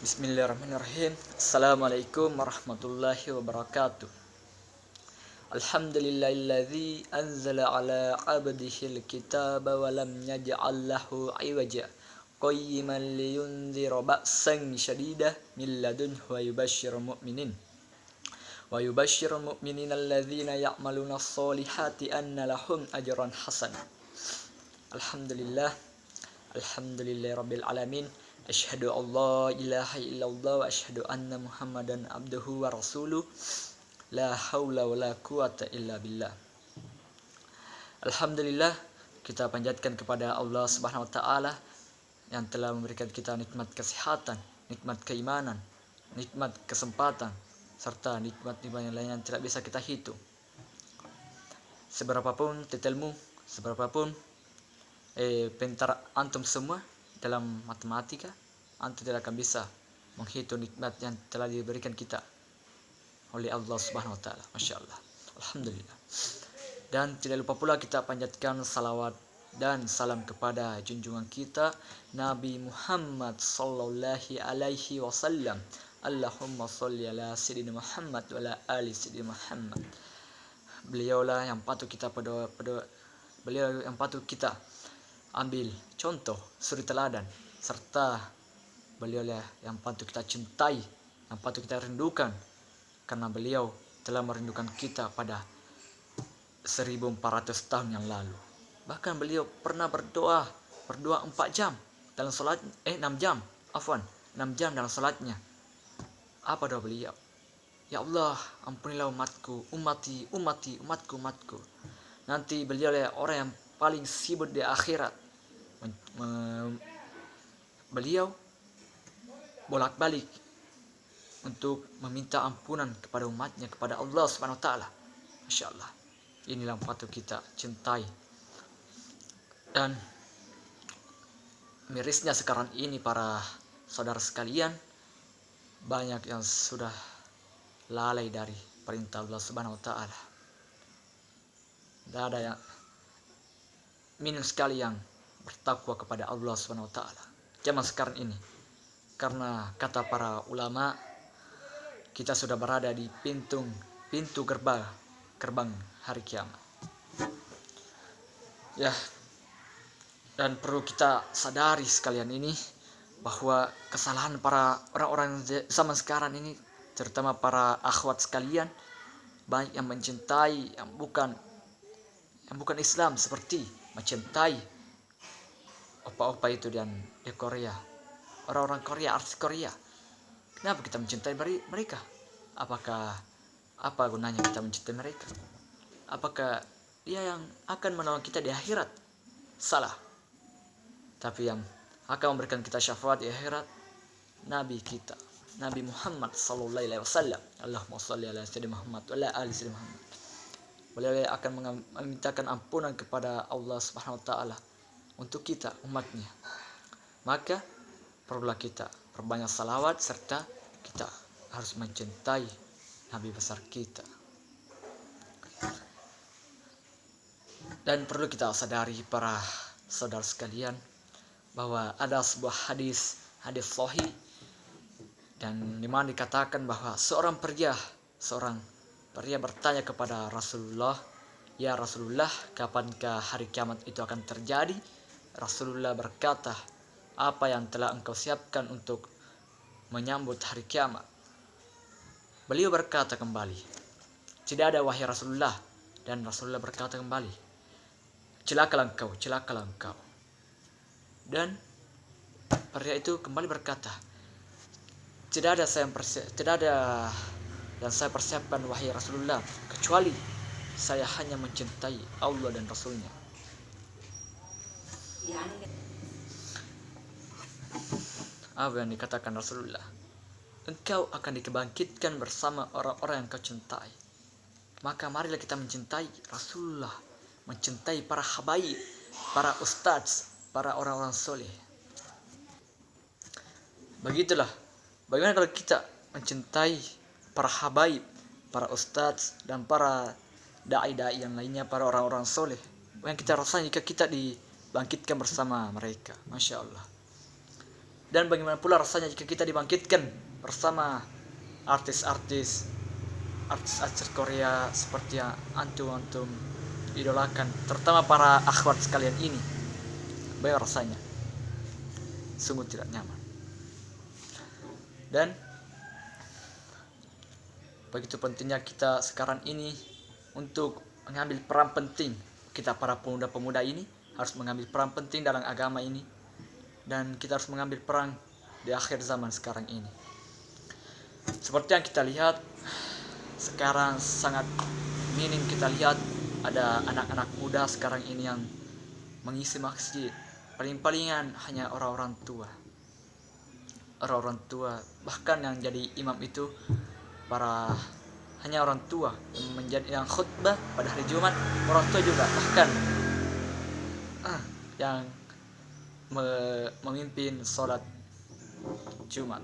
Bismillahirrahmanirrahim. Assalamualaikum warahmatullahi wabarakatuh. Alhamdulillahilladzi anzala ala abdihil kitaba wa lam yaj'al lahu iwaja qayyiman liyunzira ba'san syadidah min ladunhu wa yubashshirul mu'minina alladzina ya'maluna sholihati anna lahum ajran hasanah. Alhamdulillahirabbil alamin. Asyhadu an la ilaha illallah wa asyhadu anna Muhammadan abduhu wa rasuluh. La haula wa la quwata illa billah. Alhamdulillah, kita panjatkan kepada Allah Subhanahu wa taala yang telah memberikan kita nikmat kesehatan, nikmat keimanan, nikmat kesempatan, serta nikmat-nikmat yang lain yang tidak bisa kita hitung. Seberapapun titelmu, seberapapun pintar antum semua dalam matematika, antum tidak akan bisa menghitung nikmat yang telah diberikan kita oleh Allah Subhanahu wa taala. Masya Allah. Alhamdulillah. Dan tidak lupa pula kita panjatkan salawat dan salam kepada junjungan kita Nabi Muhammad sallallahu alaihi wasallam. Allahumma sholli ala sayyidina Muhammad wa ala ali sayyidina Muhammad. Beliaulah yang patut kita beliau yang patut kita ambil contoh, suri teladan, serta beliaulah yang patut kita cintai, yang patut kita rindukan, karena beliau telah merindukan kita pada 1400 tahun yang lalu. Bahkan beliau pernah berdoa 4 jam dalam salat 6 jam dalam salatnya. Apa doa beliau? Ya Allah, ampunilah umatku. Nanti beliau adalah orang yang paling sibuk di akhirat. Beliau bolak-balik untuk meminta ampunan kepada umatnya, kepada Allah Subhanahu wa taala. Masya Allah. Inilah yang patut kita cintai. Dan mirisnya sekarang ini para saudara sekalian, banyak yang sudah lalai dari perintah Allah Subhanahu wa taala. Tidak ada yang minim sekali yang bertakwa kepada Allah Subhanahu wa taala zaman sekarang ini. Karena kata para ulama, kita sudah berada di pintu gerbang hari kiamat. Ya, dan perlu kita sadari sekalian ini bahwa kesalahan para orang-orang zaman sekarang ini, terutama para akhwat sekalian, banyak yang mencintai yang bukan Islam, seperti mencintai opa-opa itu di Korea, orang-orang Korea, artis Korea. Kenapa kita mencintai mereka? Apa gunanya kita mencintai mereka? Apakah dia yang akan menolong kita di akhirat? Salah. Tapi yang akan memberikan kita syafaat di akhirat, Nabi kita, Nabi Muhammad sallallahu alaihi wasallam. Allahumma sholli ala sayyidina Muhammad wa ala ali sayyidina Muhammad. Beliau akan memintakan ampunan kepada Allah Subhanahu wa taala untuk kita, umatnya. Maka perlulah kita perbanyak salawat, serta kita harus mencintai Nabi besar kita. Dan perlu kita sadari para saudara sekalian bahwa ada sebuah hadis sahih, dan di mana dikatakan bahwa seorang pria bertanya kepada Rasulullah, "Ya Rasulullah, kapankah hari kiamat itu akan terjadi?" Rasulullah berkata, "Apa yang telah engkau siapkan untuk menyambut hari kiamat?" Beliau berkata kembali, "Tidak ada wahai Rasulullah." Dan Rasulullah berkata kembali, celakalah engkau. Dan pria itu kembali berkata, Tidak ada yang saya persiapkan wahai Rasulullah, kecuali saya hanya mencintai Allah dan Rasulnya. Apa yang dikatakan Rasulullah? Engkau akan dibangkitkan bersama orang-orang yang kau cintai. Maka marilah kita mencintai Rasulullah, mencintai para habaib, para ustadz, para orang-orang soleh. Begitulah, bagaimana kalau kita mencintai para habaib, para ustadz, dan para dai-dai yang lainnya, para orang-orang soleh, yang kita rasakan jika kita dibangkitkan bersama mereka. Masya Allah. Dan bagaimana pula rasanya jika kita dibangkitkan bersama artis-artis Korea seperti yang antum idolakan, terutama para akhwat sekalian ini. Bagaimana rasanya? Sungguh tidak nyaman. Dan begitu pentingnya kita sekarang ini untuk mengambil peran penting. Kita para pemuda-pemuda ini harus mengambil peran penting dalam agama ini, dan kita harus mengambil peran di akhir zaman sekarang ini. Seperti yang kita lihat sekarang, sangat minim kita lihat ada anak-anak muda sekarang ini yang mengisi masjid. Paling-palingan hanya orang-orang tua, bahkan yang jadi imam itu hanya orang tua, yang khutbah pada hari Jumat orang tua juga, bahkan yang memimpin sholat Jumat.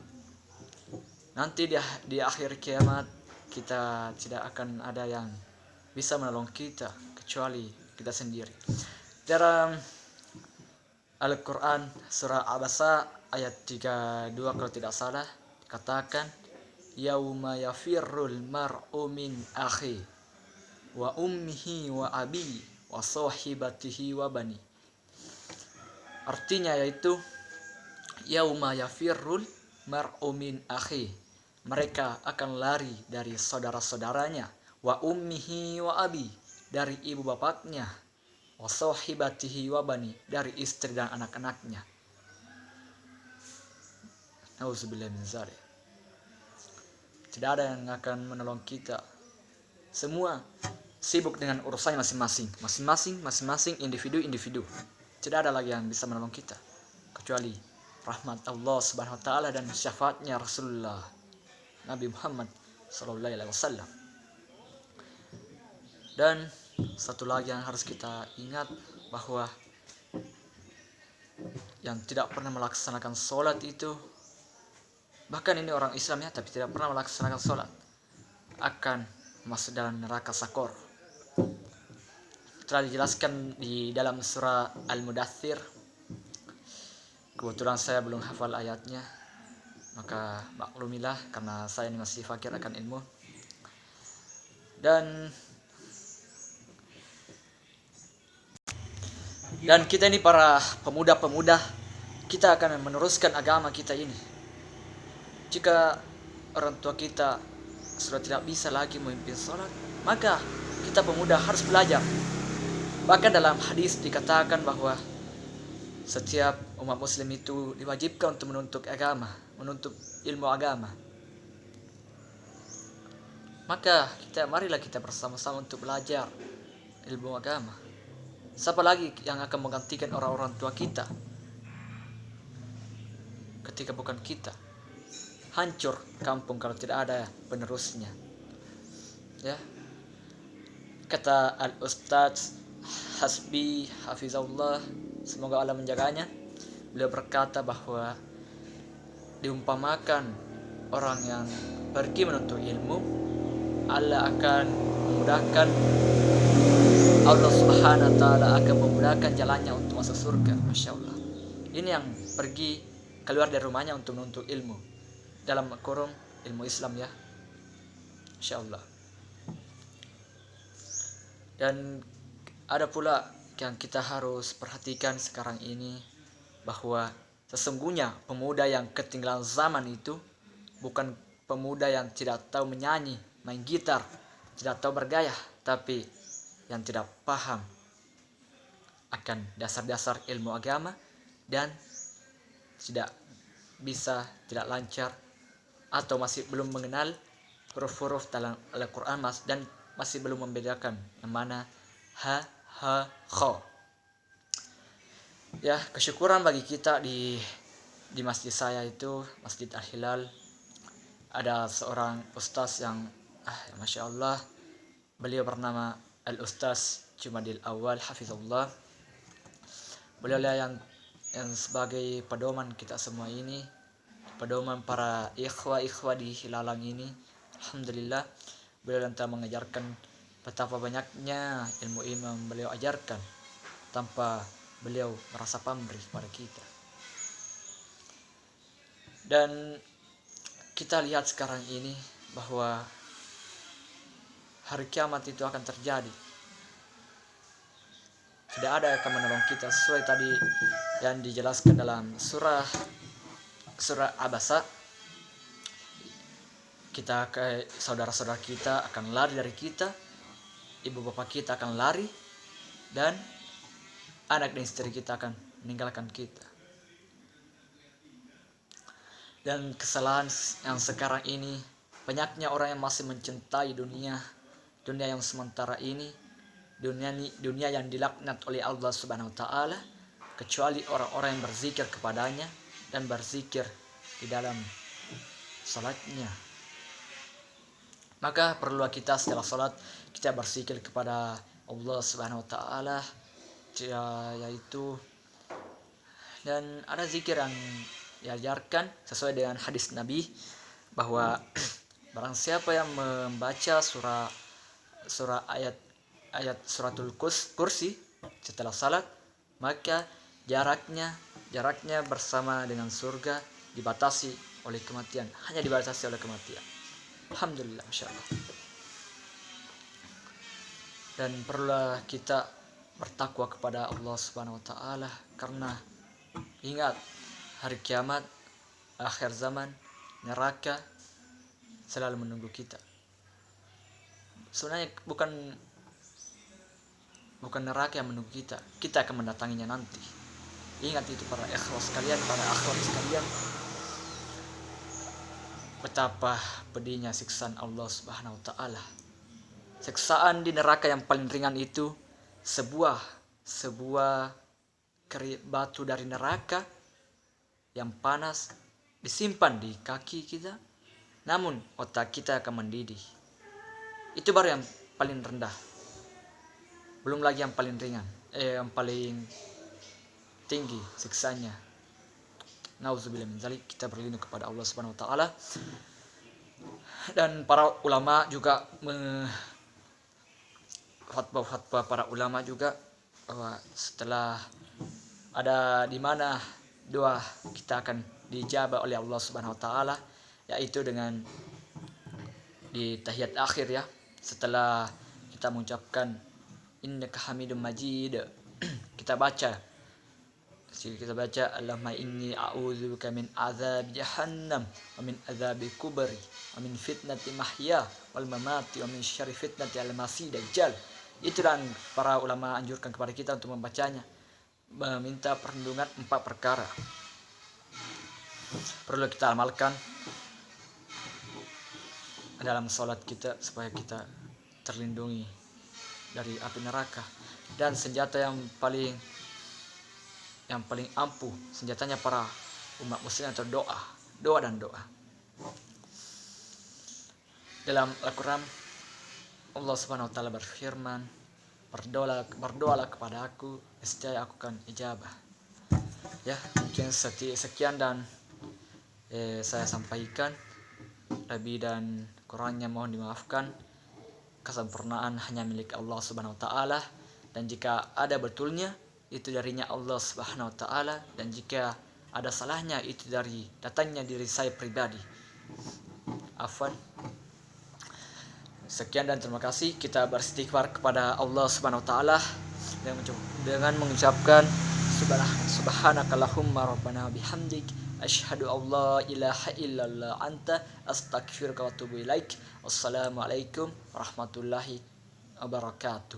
Nanti di akhir kiamat kita tidak akan ada yang bisa menolong kita kecuali kita sendiri. Dalam Al-Quran surah Abasa ayat 32 kalau tidak salah katakan, yauma yafirrul mar'u min akhi wa ummihi wa abi wa sahibatihi wa bani. Artinya yaitu yauma yafirrul mar'u min akhi, mereka akan lari dari saudara-saudaranya, wa ummihi wa abi, dari ibu bapaknya, wa sahibatihi wa bani, dari istri dan anak-anaknya. Nauzubillah min dzalik. Tidak ada yang akan menolong kita. Semua sibuk dengan urusannya masing-masing individu. Tidak ada lagi yang bisa menolong kita kecuali rahmat Allah Subhanahu wa taala dan syafaatnya Rasulullah Nabi Muhammad sallallahu alaihi wasallam. Dan satu lagi yang harus kita ingat, bahwa yang tidak pernah melaksanakan sholat itu, bahkan ini orang Islam ya, tapi tidak pernah melaksanakan sholat, akan masuk dalam neraka sakor. Telah dijelaskan di dalam surah Al-Mudaththir. Kebetulan saya belum hafal ayatnya, maka maklumilah karena saya ini masih fakir akan ilmu. Dan kita ini para pemuda-pemuda, kita akan meneruskan agama kita ini. Jika orang tua kita sudah tidak bisa lagi memimpin sholat, maka kita pemuda harus belajar. Bahkan dalam hadis dikatakan bahwa setiap umat muslim itu diwajibkan untuk menuntut ilmu agama. Maka marilah kita bersama-sama untuk belajar ilmu agama. Siapa lagi yang akan menggantikan orang-orang tua kita ketika bukan kita? Hancur kampung kalau tidak ada penerusnya. Ya. Kata Al-Ustadz Hasbi Hafizahullah, semoga Allah menjaganya, beliau berkata bahwa diumpamakan orang yang pergi menuntut ilmu, Allah Subhanahu wa taala akan memudahkan jalannya untuk masuk surga. Masya Allah. Ini yang pergi keluar dari rumahnya untuk menuntut ilmu, dalam kurung ilmu Islam ya. Masya Allah. Dan ada pula yang kita harus perhatikan sekarang ini, bahwa sesungguhnya pemuda yang ketinggalan zaman itu bukan pemuda yang tidak tahu menyanyi, main gitar, tidak tahu bergaya, tapi yang tidak paham akan dasar-dasar ilmu agama dan tidak lancar atau masih belum mengenal huruf-huruf dalam Al-Quran dan masih belum membedakan yang mana ha, kha. Ya, kesyukuran bagi kita di masjid saya itu, Masjid Al-Hilal, ada seorang ustaz yang Masya Allah, beliau bernama Al-Ustaz Jumadil Awal Hafizullah. Beliau yang sebagai pedoman kita semua ini, pedoman para ikhwah di Hilalang ini. Alhamdulillah, beliau telah mengajarkan betapa banyaknya ilmu yang beliau ajarkan tanpa beliau merasa pamrih pada kita. Dan kita lihat sekarang ini bahwa hari kiamat itu akan terjadi. Tidak ada yang akan menolong kita sesuai tadi yang dijelaskan dalam surah Abasa. Kita ke saudara-saudara kita akan lari dari kita, ibu bapak kita akan lari, dan anak dan istri kita akan meninggalkan kita. Dan kesalahan yang sekarang ini, banyaknya orang yang masih mencintai dunia yang sementara ini, dunia yang dilaknat oleh Allah Subhanahu wa taala, kecuali orang-orang yang berzikir kepadanya dan berzikir di dalam salatnya. Maka perlu kita setelah salat kita berzikir kepada Allah Subhanahu wa taala, yaitu, dan ada zikir yang diajarkan sesuai dengan hadis Nabi bahwa barang siapa yang membaca surah ayat suratul kursi setelah salat, maka jaraknya bersama dengan surga dibatasi oleh kematian, hanya dibatasi oleh kematian. Alhamdulillah, Masya Allah. Dan perlulah kita bertakwa kepada Allah Subhanahu wa taala, karena ingat hari kiamat, akhir zaman, neraka selalu menunggu kita. Sebenarnya bukan neraka yang menunggu kita akan mendatanginya nanti. Ingat itu para ikhwas sekalian, para akhwat sekalian, betapa pedihnya siksaan Allah Subhanahu wa taala. Siksaan di neraka yang paling ringan itu sebuah batu dari neraka yang panas disimpan di kaki kita, namun otak kita akan mendidih. Itu baru yang paling rendah. Belum lagi yang paling ringan, yang paling tinggi siksanya. Nauzubillah min dzalik. Kita berlindung kepada Allah Subhanahu wa taala. Dan para ulama juga fatwa para ulama juga bahwa setelah ada di mana doa kita akan dijabah oleh Allah Subhanahu wa taala, yaitu dengan di tahiyat akhir ya, setelah kita mengucapkan innaka hamidum majid, kita baca Allahumma inni a'udzubika min azab jahannam wa min azabi kubri wa min fitnati mahya wal mamati wa min syarri fitnati al-masih dajjal. Itulah para ulama anjurkan kepada kita untuk membacanya, meminta perlindungan 4 perkara. Perlu kita amalkan dalam salat kita supaya kita terlindungi dari api neraka. Dan senjata yang paling ampuh, senjatanya para umat muslim atau doa dan doa. Dalam Al-Quran Allah Subhanahu wa taala berfirman, berdoalah kepada aku, niscaya aku akan ijabah. Ya, mungkin sekian dan saya sampaikan. Lebih dan kurangnya mohon dimaafkan. Kesempurnaan hanya milik Allah Subhanahu wa taala, dan jika ada betulnya itu darinya Allah Subhanahu wa taala, dan jika ada salahnya itu dari datangnya diri saya pribadi. Afwan. Sekian dan terima kasih. Kita beristighfar kepada Allah Subhanahu wa taala dengan mengucapkan subhanakallahumma rabbana bihamdik asyhadu alla ilaha illallah anta astaghfiruka wa atubu ilaik. Wassalamualaikum warahmatullahi wabarakatuh.